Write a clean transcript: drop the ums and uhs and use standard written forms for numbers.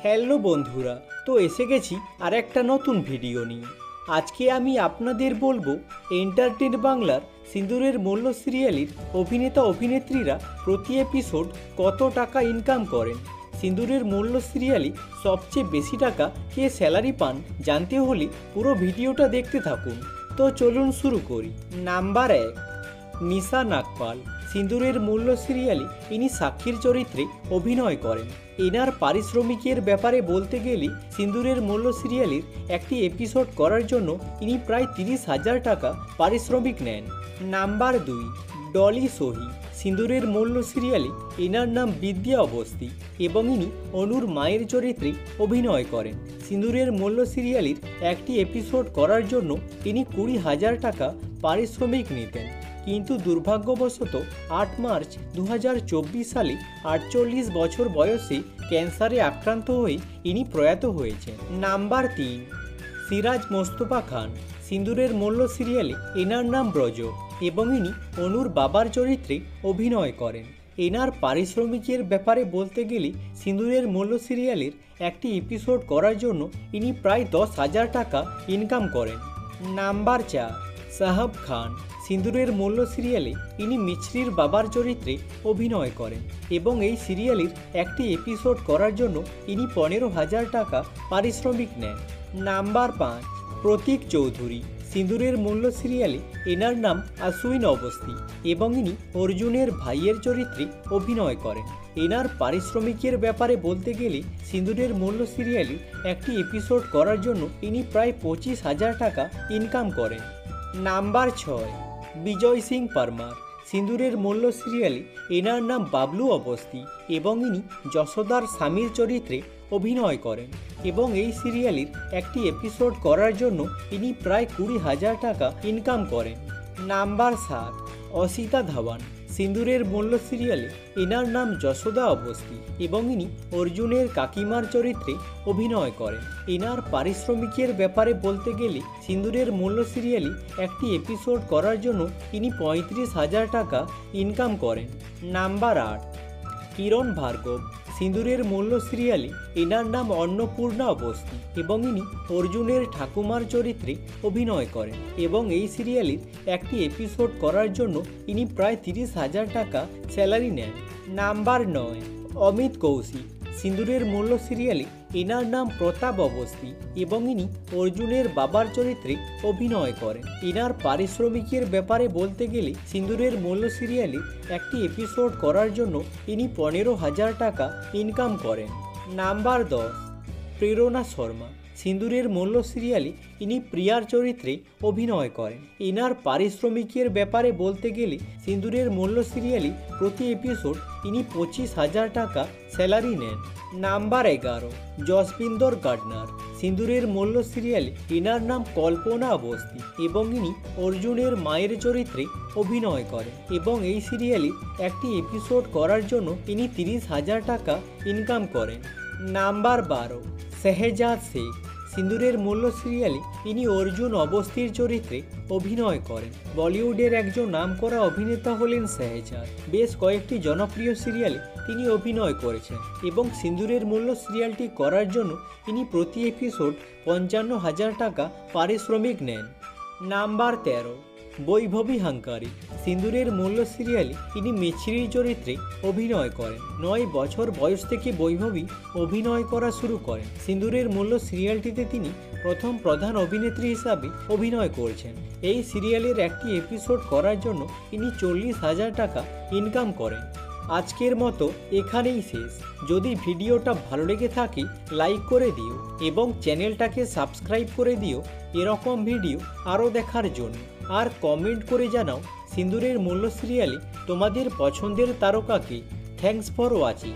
Hello বন্ধুরা, তো এসে গেছি আর একটা নতুন ভিডিও নিয়ে। আজকে আমি আপনাদের বলবো এন্টারটেন বাংলার সিঁদুরের মূল্য সিরিয়ালের অভিনেতা অভিনেত্রীরা প্রতি এপিসোড কত টাকা ইনকাম করেন। সিঁদুরের মূল্য সিরিয়ালে সবচেয়ে বেশি টাকা কে স্যালারি পান জানতে হলে পুরো ভিডিওটা দেখতে থাকুন। তো চলুন শুরু করি। নাম্বার 1, নিশা নাগপাল। সিঁদুরের মূল্য সিরিয়ালে ইনি সাক্ষীর চরিত্রে অভিনয় করেন। এনার পারিশ্রমিকের ব্যাপারে বলতে গেলে সিঁদুরের মূল্য সিরিয়ালের একটি এপিসোড করার জন্য ইনি প্রায় 30,000 টাকা পারিশ্রমিক নেন। নাম্বার 2, ডলি সোহি। সিঁদুরের মূল্য সিরিয়ালে এনার নাম বিদ্যা অবস্থি এবং ইনি অনুর মায়ের চরিত্রে অভিনয় করেন। সিঁদুরের মূল্য সিরিয়ালের একটি এপিসোড করার জন্য ইনি 20,000 টাকা পারিশ্রমিক নিতেন, কিন্তু দুর্ভাগ্যবশত 8 মার্চ 2024 সালে 48 বছর বয়সে ক্যান্সারে আক্রান্ত হয়ে ইনি প্রয়াত হয়েছেন। নাম্বার 3, সিরাজ মোস্তফা খান। সিঁদুরের মূল্য সিরিয়ালে এনার নাম ব্রজ এবং ইনি অনুর বাবার চরিত্রে অভিনয় করেন। এনার পারিশ্রমিকের ব্যাপারে বলতে গেলে সিঁদুরের মূল্য সিরিয়ালের একটি এপিসোড করার জন্য ইনি প্রায় 10,000 টাকা ইনকাম করেন। নাম্বার 4, সাহাব খান। সিঁদুরের মূল্য সিরিয়ালে ইনি মিছরির বাবার চরিত্রে অভিনয় করেন এবং এই সিরিয়ালের একটি এপিসোড করার জন্য ইনি 15,000 টাকা পারিশ্রমিক নেন। নাম্বার 5, প্রতীক চৌধুরী। সিঁদুরের মূল্য সিরিয়ালে এনার নাম আশুইন অবস্থি এবং ইনি অর্জুনের ভাইয়ের চরিত্রে অভিনয় করেন। এনার পারিশ্রমিকের ব্যাপারে বলতে গেলে সিঁদুরের মূল্য সিরিয়ালে একটি এপিসোড করার জন্য ইনি প্রায় 25,000 টাকা ইনকাম করেন। নাম্বার 6, বিজয় সিং পারমার। সিঁদুরের মূল্য সিরিয়ালে এনার নাম বাবলু অবস্থি এবং ইনি যশোদার স্বামীর চরিত্রে অভিনয় করেন এবং এই সিরিয়ালের একটি এপিসোড করার জন্য ইনি প্রায় 20,000 টাকা ইনকাম করেন। নাম্বার 7, অসিতা ধাওয়ান। সিঁদুরের মূল্য সিরিয়ালে এনার নাম যশোদা অবস্থি এবং ইনি অর্জুনের কাকিমার চরিত্রে অভিনয় করেন। এনার পারিশ্রমিকের ব্যাপারে বলতে গেলে সিঁদুরের মূল্য সিরিয়ালে একটি এপিসোড করার জন্য ইনি 35,000 টাকা ইনকাম করেন। নাম্বার 8, কিরণ ভার্গব। সিঁদুরের মূল্য সিরিয়ালে এনার নাম অন্নপূর্ণা অবস্থি এবং ইনি অর্জুনের ঠাকুমার চরিত্রে অভিনয় করেন এবং এই সিরিয়ালের একটি এপিসোড করার জন্য ইনি প্রায় 30,000 টাকা স্যালারি নেন। নাম্বার 9, অমিত কৌশিক। সিঁদুরের মূল্য সিরিয়ালে এনার নাম প্রতাপ অবস্থি এবং ইনি অর্জুনের বাবার চরিত্রে অভিনয় করেন। এনার পারিশ্রমিকের ব্যাপারে বলতে গেলে সিঁদুরের মূল্য সিরিয়ালে একটি এপিসোড করার জন্য ইনি 15,000 টাকা ইনকাম করেন। নাম্বার 10, প্রেরণা শর্মা। সিঁদুরের মূল্য সিরিয়ালে ইনি প্রিয়ার চরিত্রে অভিনয় করেন। এনার পারিশ্রমিকের ব্যাপারে বলতে গেলে সিঁদুরের মূল্য সিরিয়ালে প্রতি এপিসোড ইনি 25,000 টাকা স্যালারি নেন। Number 11, Jasbinder Gairdner. সিঁদুরের মূল্য সিরিয়ালে এনার নাম কল্পনা অবস্থি এবং ইনি অর্জুনের মায়ের চরিত্রে অভিনয় করেন এবং এই সিরিয়ালে একটি এপিসোড করার জন্য ইনি 30,000 টাকা ইনকাম করেন। নাম্বার 12, শেহজাদ শেখ। সিঁদুরের মূল্য সিরিয়ালে ইনি অর্জুন অবস্থির চরিত্রে অভিনয় করেন। বলিউডের একজন নামকরা অভিনেতা হলেন শেহজাদ। বেশ কয়েকটি জনপ্রিয় সিরিয়ালে তিনি অভিনয় করেছেন এবং সিঁদুরের মূল্য সিরিয়ালটি করার জন্য তিনি প্রতি এপিসোড 55,000 টাকা পারিশ্রমিক নেন। নাম্বার 13, বৈভবী হাঙ্কারি। সিঁদুরের মূল্য সিরিয়ালে তিনি মিছরির চরিত্রে অভিনয় করেন। 9 বছর বয়স থেকে বৈভবী অভিনয় করা শুরু করেন। সিঁদুরের মূল্য সিরিয়ালটিতে তিনি প্রথম প্রধান অভিনেত্রী হিসাবে অভিনয় করছেন। এই সিরিয়ালের একটি এপিসোড করার জন্য তিনি 40,000 টাকা ইনকাম করেন। আজকের মতো এখানেই শেষ। যদি ভিডিওটা ভালো লেগে থাকে লাইক করে দিও এবং চ্যানেলটাকে সাবস্ক্রাইব করে দিও এরকম ভিডিও আরও দেখার জন্য। আর কমেন্ট করে জানাও সিঁদুরের মূল্য সিরিয়ালে তোমাদের পছন্দের তারকাকে। Thanks for watching.